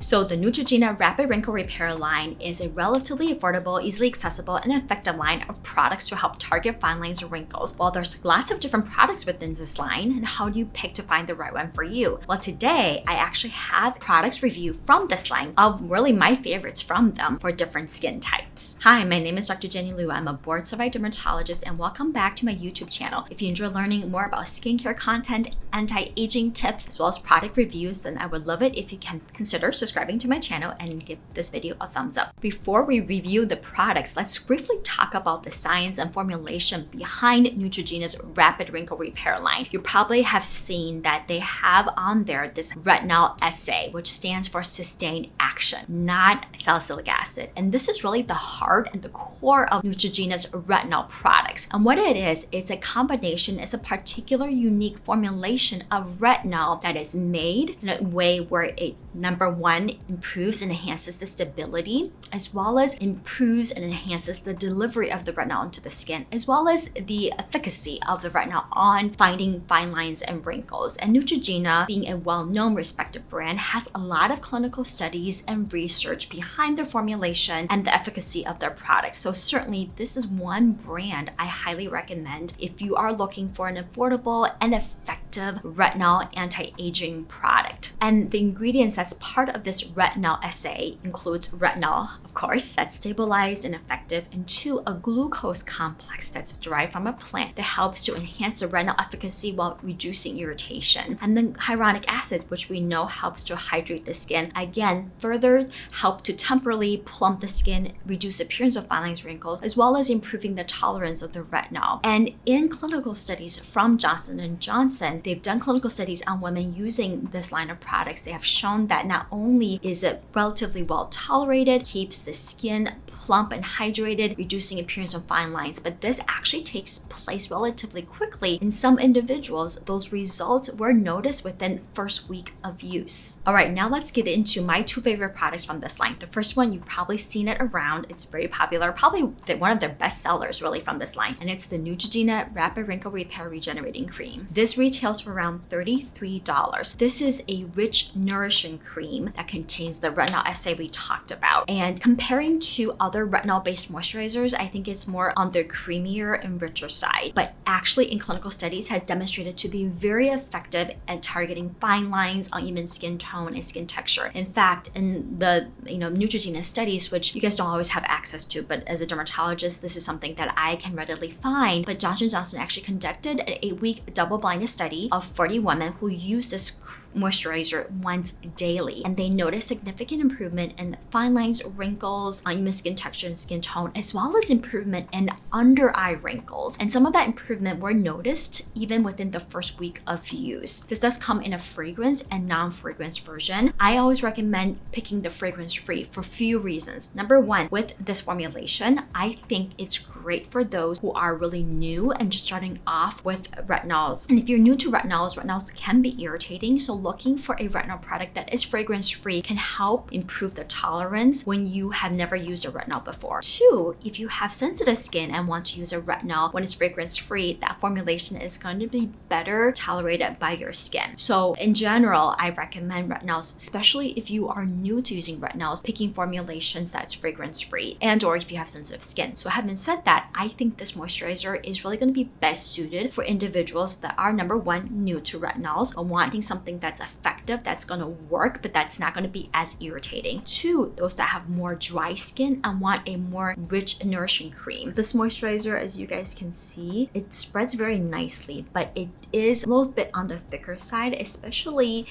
So the Neutrogena Rapid Wrinkle Repair line is a relatively affordable, easily accessible, and effective line of products to help target fine lines or wrinkles. While there's lots of different products within this line, and how do you pick to find the right one for you? Well, today I actually have products review from this line of really my favorites from them for different skin types. Hi, my name is Dr. Jenny Liu. I'm a board-certified dermatologist, and welcome back to my YouTube channel. If you enjoy learning more about skincare content, anti-aging tips, as well as product reviews, then I would love it if you can consider subscribing to my channel and give this video a thumbs up. Before we review the products, let's briefly talk about the science and formulation behind Neutrogena's Rapid Wrinkle Repair line. You probably have seen that they have on there this retinol essay, which stands for sustained action, not salicylic acid. And this is really the heart and the core of Neutrogena's retinol products. And what it is, it's a combination, it's a particular unique formulation of retinol that is made in a way where it, number one, improves and enhances the stability, as well as improves and enhances the delivery of the retinol into the skin, as well as the efficacy of the retinol on finding fine lines and wrinkles. And Neutrogena, being a well-known, respected brand, has a lot of clinical studies and research behind their formulation and the efficacy of their products. So certainly this is one brand I highly recommend if you are looking for an affordable and effective retinol anti-aging product. And the ingredients that's part of this retinol essay includes retinol, of course, that's stabilized and effective into a glucose complex that's derived from a plant that helps to enhance the retinol efficacy while reducing irritation. And then hyaluronic acid, which we know helps to hydrate the skin, again, further help to temporarily plump the skin, reduce appearance of fine lines, wrinkles, as well as improving the tolerance of the retinol. And in clinical studies from Johnson & Johnson, they've done clinical studies on women using this line of products. They have shown that not only is it relatively well tolerated, keeps the skin plump and hydrated, reducing appearance of fine lines, but this actually takes place relatively quickly. In some individuals, those results were noticed within first week of use. All right, now let's get into my two favorite products from this line. The first one, you've probably seen it around. It's very popular, probably one of their best sellers really from this line, and it's the Neutrogena Rapid Wrinkle Repair Regenerating Cream. This retails for around $33. This is a rich, nourishing cream that contains the retinol essay we talked about. And comparing to other retinol-based moisturizers, I think it's more on the creamier and richer side, but actually in clinical studies has demonstrated to be very effective at targeting fine lines, uneven skin tone, and skin texture. In fact, in the Neutrogena studies, which you guys don't always have access to, but as a dermatologist, this is something that I can readily find. But Johnson & Johnson actually conducted an 8-week double-blinded study of 40 women who used this moisturizer once daily, and they noticed significant improvement in fine lines, wrinkles, uneven skin texture and skin tone, as well as improvement in under eye wrinkles. And some of that improvement were noticed even within the first week of use. This does come in a fragrance and non-fragrance version. I always recommend picking the fragrance-free for a few reasons. Number one, with this formulation, I think it's great for those who are really new and just starting off with retinols. And if you're new to retinols can be irritating, so looking for a retinol product that is fragrance-free can help improve the tolerance when you have never used a retinol before. Two, if you have sensitive skin and want to use a retinol when it's fragrance-free, that formulation is going to be better tolerated by your skin. So in general, I recommend retinols, especially if you are new to using retinols, picking formulations that's fragrance-free and or if you have sensitive skin. So having said that, I think this moisturizer is really going to be best suited for individuals that are, number one, new to retinols and wanting something that's effective, that's going to work, but that's not going to be as irritating. Two, those that have more dry skin and want a more rich and nourishing cream. This moisturizer, as you guys can see, it spreads very nicely, but it is a little bit on the thicker side, especially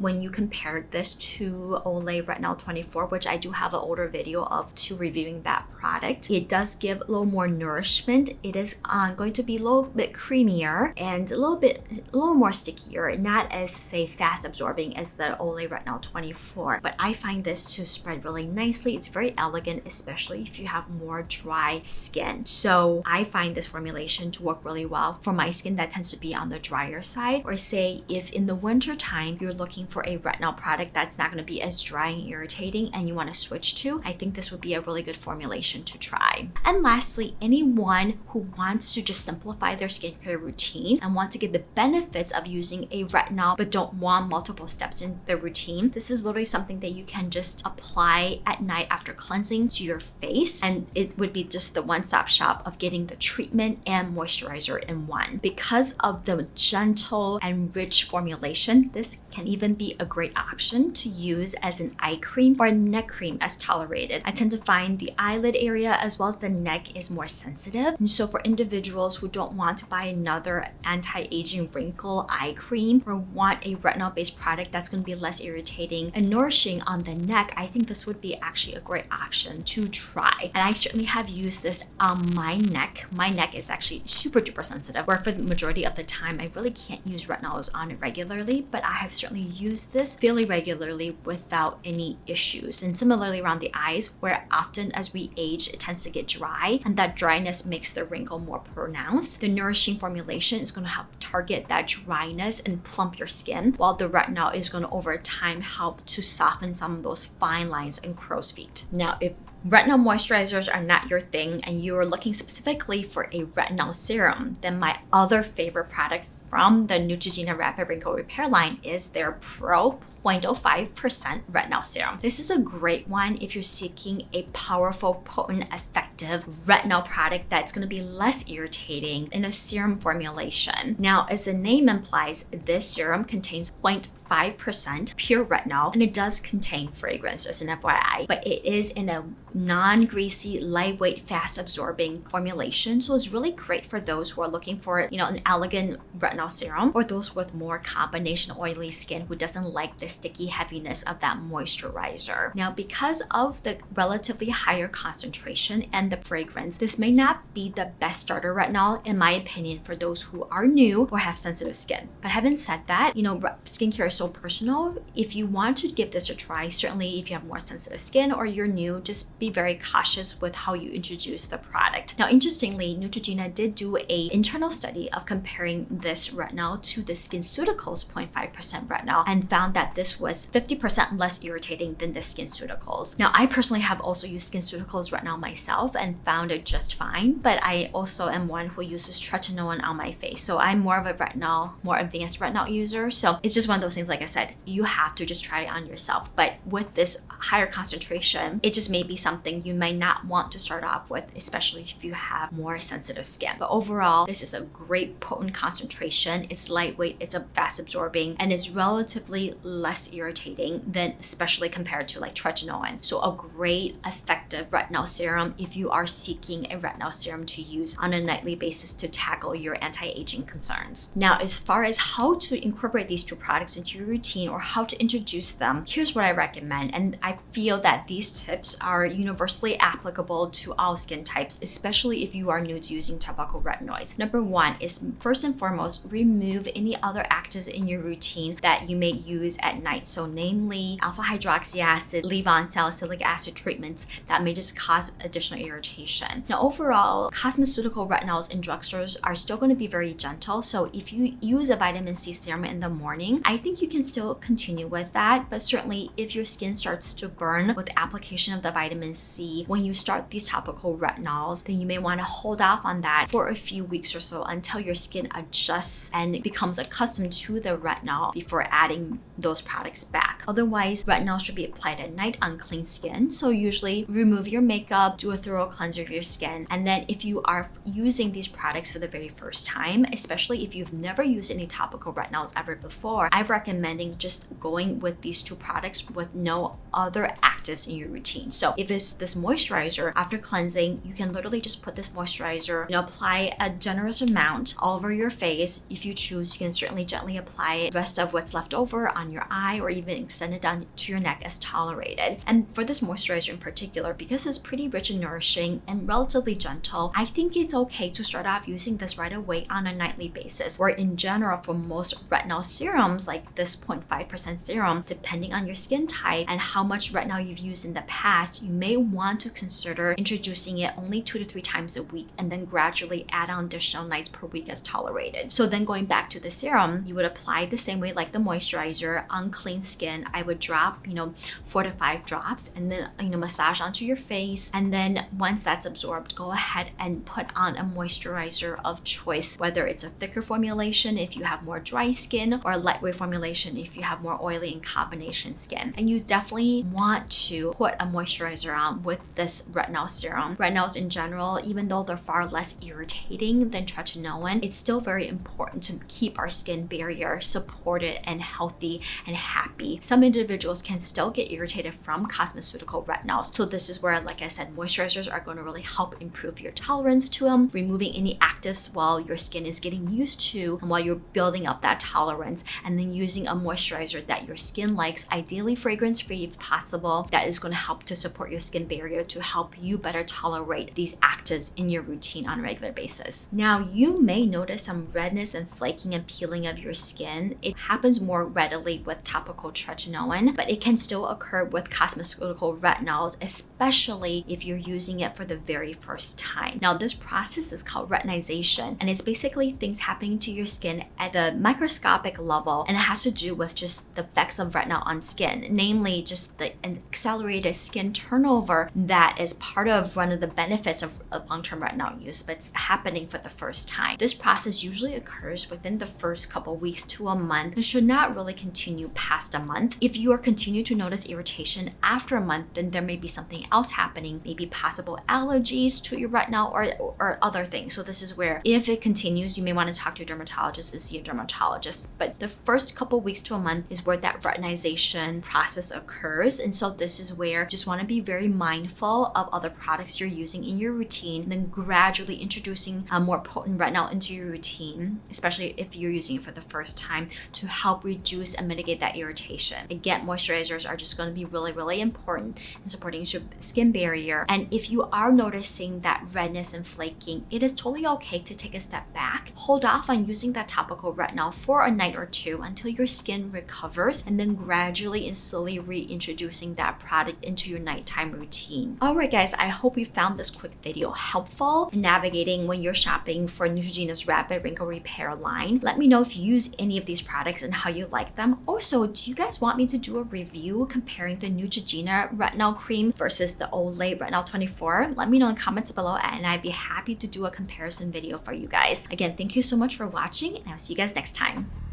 when you compare this to Olay Retinol 24, which I do have an older video of to reviewing that product. It does give a little more nourishment. It is going to be a little bit creamier and a little more stickier, not as, say, fast absorbing as the Olay Retinol 24, but I find this to spread really nicely. It's very elegant, especially if you have more dry skin. So I find this formulation to work really well for my skin that tends to be on the drier side, or say if in the winter time you're looking for a retinol product that's not going to be as dry and irritating and you want to switch to, I think this would be a really good formulation formulation to try. And lastly, anyone who wants to just simplify their skincare routine and want to get the benefits of using a retinol but don't want multiple steps in their routine, this is literally something that you can just apply at night after cleansing to your face, and it would be just the one-stop shop of getting the treatment and moisturizer in one. Because of the gentle and rich formulation, this can even be a great option to use as an eye cream or a neck cream as tolerated. I tend to find the eyelid area as well as the neck is more sensitive, and so for individuals who don't want to buy another anti-aging wrinkle eye cream or want a retinol-based product that's going to be less irritating and nourishing on the neck, I think this would be actually a great option to try. And I certainly have used this on my neck. My neck is actually super duper sensitive, where for the majority of the time I really can't use retinols on it regularly, but I have certainly used this fairly regularly without any issues. And similarly around the eyes, where often as we age it tends to get dry, and that dryness makes the wrinkle more pronounced, the nourishing formulation is going to help target that dryness and plump your skin, while the retinol is going to over time help to soften some of those fine lines and crow's feet. Now, if retinol moisturizers are not your thing and you are looking specifically for a retinol serum, then my other favorite product from the Neutrogena Rapid Wrinkle Repair line is their Pro 0.05% retinol serum. This is a great one if you're seeking a powerful, potent, effective retinol product that's going to be less irritating in a serum formulation. Now, as the name implies, this serum contains 0.5% pure retinol, and it does contain fragrance, as an FYI, but it is in a non-greasy, lightweight, fast-absorbing formulation. So it's really great for those who are looking for, an elegant retinol serum, or those with more combination oily skin who doesn't like the sticky heaviness of that moisturizer. Now, because of the relatively higher concentration and the fragrance, this may not be the best starter retinol, in my opinion, for those who are new or have sensitive skin. But having said that, skincare is so personal. If you want to give this a try, certainly if you have more sensitive skin or you're new, just be very cautious with how you introduce the product. Now, interestingly, Neutrogena did do an internal study of comparing this retinol to the SkinCeuticals 0.5% retinol and found that this was 50% less irritating than the SkinCeuticals. Now, I personally have also used SkinCeuticals retinol myself and found it just fine, but I also am one who uses tretinoin on my face. So I'm more of a retinol, more advanced retinol user. So it's just one of those things, like I said, you have to just try it on yourself. But with this higher concentration, it just may be something you might not want to start off with, especially if you have more sensitive skin. But overall, this is a great potent concentration. It's lightweight, it's a fast absorbing, and it's relatively less irritating than, especially compared to like tretinoin. So a great effective retinol serum if you are seeking a retinol serum to use on a nightly basis to tackle your anti-aging concerns. Now, as far as how to incorporate these two products into your routine or how to introduce them, here's what I recommend. And I feel that these tips are universally applicable to all skin types, especially if you are new to using topical retinoids. Number one is, first and foremost, remove any other actives in your routine that you may use at night. So namely alpha hydroxy acid, leave-on salicylic acid treatments that may just cause additional irritation. Now, overall, cosmeceutical retinols in drugstores are still going to be very gentle. So if you use a vitamin C serum in the morning, I think you can still continue with that. But certainly if your skin starts to burn with the application of the vitamin C when you start these topical retinols, then you may want to hold off on that for a few weeks or so until your skin adjusts and becomes accustomed to the retinol before adding those products back. Otherwise, retinol should be applied at night on clean skin. So usually remove your makeup, do a thorough cleanser of your skin, and then if you are using these products for the very first time, especially if you've never used any topical retinols ever before, I'm recommending just going with these two products with no other actives in your routine. So if it's this moisturizer, after cleansing, you can literally just put this moisturizer, apply a generous amount all over your face. If you choose, you can certainly gently apply the rest of what's left over on your eye or even extend it down to your neck as tolerated. And for this moisturizer in particular, because it's pretty rich and nourishing and relatively gentle, I think it's okay to start off using this right away on a nightly basis, where in general for most retinol serums like this 0.5% serum, depending on your skin type and how much retinol you've you've used in the past, you may want to consider introducing it only 2 to 3 times a week and then gradually add on additional nights per week as tolerated. So then going back to the serum, you would apply the same way like the moisturizer on clean skin. I would drop, 4 to 5 drops and then, massage onto your face. And then once that's absorbed, go ahead and put on a moisturizer of choice, whether it's a thicker formulation if you have more dry skin or a lightweight formulation if you have more oily and combination skin. And you definitely want to put a moisturizer on with this retinol serum. Retinols in general, even though they're far less irritating than tretinoin, it's still very important to keep our skin barrier supported and healthy and happy. Some individuals can still get irritated from cosmeceutical retinols. So this is where, like I said, moisturizers are going to really help improve your tolerance to them, removing any actives while your skin is getting used to and while you're building up that tolerance, and then using a moisturizer that your skin likes, ideally fragrance-free if possible, that is going to help to support your skin barrier to help you better tolerate these actives in your routine on a regular basis. Now, you may notice some redness and flaking and peeling of your skin. It happens more readily with topical tretinoin, but it can still occur with cosmeceutical retinols, especially if you're using it for the very first time. Now, this process is called retinization, and it's basically things happening to your skin at the microscopic level, and it has to do with just the effects of retinol on skin, namely just the accelerated skin turnover that is part of one of the benefits of long-term retinol use, but it's happening for the first time. This process usually occurs within the first couple weeks to a month and should not really continue past a month. If you are continue to notice irritation after a month, then there may be something else happening, maybe possible allergies to your retinol or other things. So this is where if it continues, you may want to talk to your dermatologist to see a dermatologist. But the first couple weeks to a month is where that retinization process occurs. And so this is where you just want to be very mindful of other products you're using in your routine, and then gradually introducing a more potent retinol into your routine, especially if you're using it for the first time, to help reduce and mitigate that irritation. Again, moisturizers are just going to be really, really important in supporting your skin barrier. And if you are noticing that redness and flaking, it is totally okay to take a step back, hold off on using that topical retinol for a night or two until your skin recovers, and then gradually and slowly reintroducing that product into your nighttime routine. Alright guys, I hope you found this quick video helpful in navigating when you're shopping for Neutrogena's Rapid Wrinkle Repair line. Let me know if you use any of these products and how you like them. Also, do you guys want me to do a review comparing the Neutrogena Retinol Cream versus the Olay Retinol 24? Let me know in the comments below and I'd be happy to do a comparison video for you guys. Again, thank you so much for watching and I'll see you guys next time.